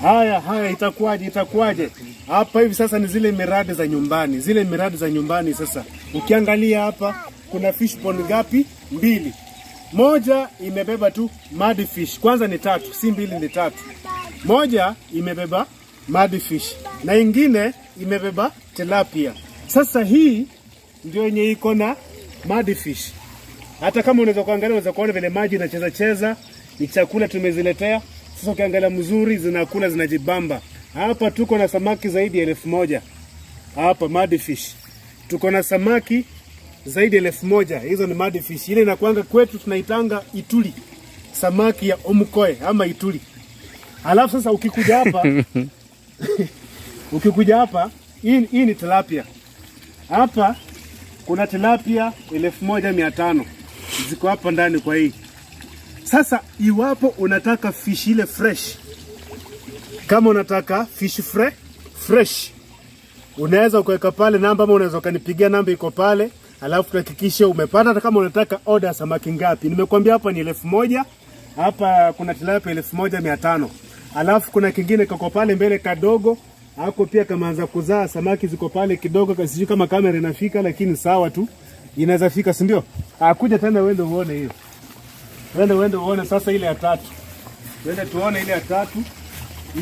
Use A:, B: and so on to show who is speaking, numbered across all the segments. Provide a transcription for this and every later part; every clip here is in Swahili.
A: Haya, itakuwaje? Hapa hivi sasa ni zile miradi za nyumbani, sasa. Ukiangalia hapa kuna fish pond ngapi? 2. Moja imebeba tu mud fish. Kwanza ni 3, si 2 ni 3. Moja imebeba mud fish na ingine imebeba tilapia. Sasa hii ndio yenye iko na mud fish. Hata kama unaweza kuangalia, unaweza kuona vile maji inacheza, ni chakula tumeziletea. Sasa ukiangalia mzuri, zinakula zinajibamba. Hapa tuko na samaki zaidi ya 1000. Hapa mud fish. Tuko na samaki zaidi ya 1000. Hizo ni mud fish. Ile inakuanga kwetu tunaitanga ituli. Samaki ya omkoe ama ituli. Alafu sasa ukikuja hapa hii ni tilapia. Hapa kuna tilapia 1500. Ziko hapa ndani kwa hii. Sasa iwapo unataka fish ile fresh, kama unataka fish fresh, unaweza kuweka pale namba, ama unaweza kanipigia namba iko pale, alafu tuhakikishe umepata. Hata kama unataka order samaki ngapi, nimekuambia hapa ni 1000. Hapa kuna tilapia 1500. Alafu kuna kingine kako pale mbele kadogo, hako pia kama anza kuzaa samaki ziko pale kidogo, kasijui kama kamera inafika, lakini sawa tu, inaweza fika, si ndio? Kuja tena uende uone hiyo. Wende uone sasa ile ya 3. Wende tuone ile ya 3.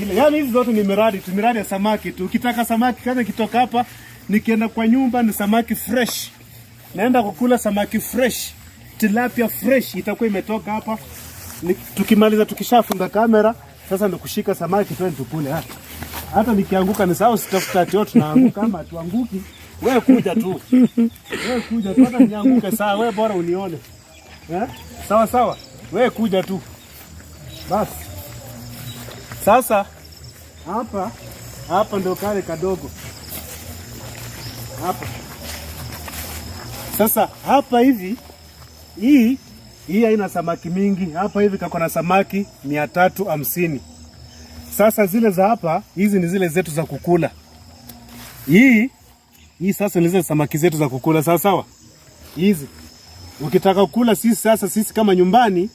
A: Ile yani hizi zote ni miradi ya samaki tu. Ukitaka samaki kama kitoka hapa, nikienda kwa nyumba ni samaki fresh. Naenda kukula samaki fresh. Tilapia fresh itakuwa imetoka hapa. Tukimaliza tukishafunga kamera, sasa ndo kushika samaki twende tukule. Hata nikianguka ni sawa, sitafuta ati yote tunaanguka ama tuanguki. Wewe kuja tu. Hata nianguke sawa, wewe bora unione. Sawa. Wewe kuja tu. Basi. Sasa hapa ndio kale kadogo. Hapa. Sasa hapa hivi hii haina samaki mingi. Hapa hivi kako na samaki 350. Sasa zile za hapa, hizi ni zile zetu za kukula. Hii sasa ni zile samaki zetu za kukula, sawa? Hizi ukitaka kula sisi kama nyumbani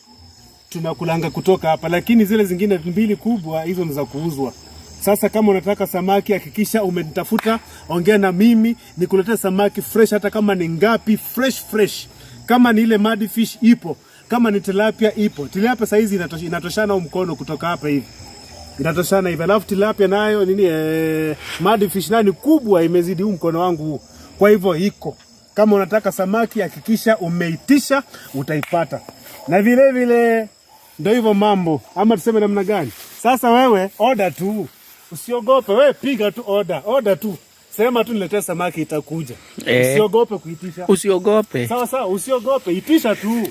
A: tunakulanga kutoka hapa, lakini zile zingine 2 kubwa hizo ni za kuuzwa. Sasa kama unataka samaki, hakikisha umenitafuta, ongea na mimi nikuletee samaki fresh, hata kama ni ngapi fresh. Kama ni ile mud fish ipo, kama ni tilapia ipo. Tilapia saizi inatoshana mkono kutoka hapa hivi. Inatoshana hivi. Alafu tilapia nayo mud fish nayo ni kubwa, imezidi mkono wangu huu. Kwa hivyo iko. Kama unataka samaki, hakikisha umeitisha, utaipata. Na vile ndio hivyo mambo. Ama tuseme namna gani? Sasa wewe order tu. Usiogope, wewe piga tu order tu. Sema tu niletee samaki, itakuja. Usiogope kuitisha.
B: Usiogope.
A: Sawa, usiogope, itisha tu.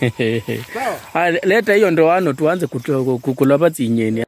B: Sawa. Leta hiyo ndoano tuanze kukula bazinyeni.